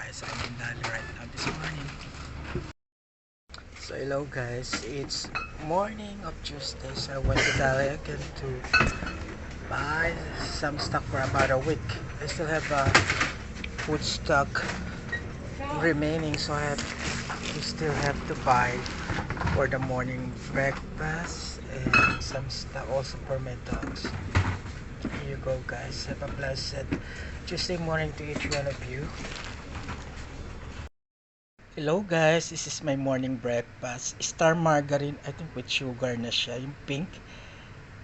guys, I'm in Dali right now this morning. So hello guys, it's morning of Tuesday. So I went to Dali again to buy some stock for about a week. I still have food stock remaining, so we still have to buy for the morning breakfast and some stuff also for my dogs. Here you go guys, have a blessed Tuesday morning to each one of you. Hello guys, this is my morning breakfast. Star margarine, I think with sugar na siya, yung pink.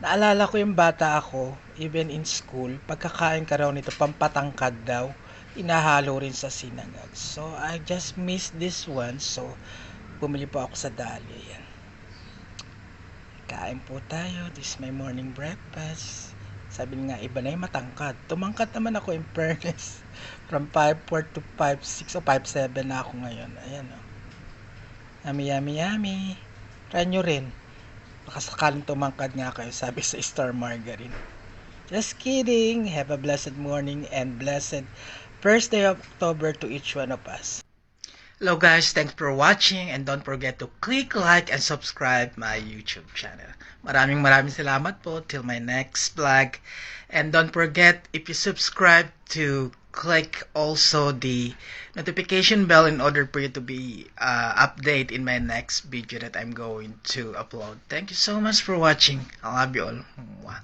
Naalala ko yung bata ako, even in school, pagkakain ka raw nito, pampatangkad daw, inahalo rin sa sinangag. So, I just missed this one, so bumili po ako sa Dali. Ayan. Kain po tayo, this is my morning breakfast. Sabi nga, iba na yung matangkad. Tumangkad naman ako in fairness. From 5'4 to 5'6 o 5'7 na ako ngayon. Ayan o. Yummy, yummy, yummy. Try nyo rin. Baka sakaling tumangkad nga kayo, sabi sa Star Margarine. Just kidding. Have a blessed morning and blessed first day of October to each one of us. Hello guys, thanks for watching and don't forget to click like and subscribe my YouTube channel. Maraming salamat po till my next vlog. And don't forget, if you subscribe, to click also the notification bell in order for you to be updated in my next video that I'm going to upload. Thank you so much for watching. I love you all. Mwah.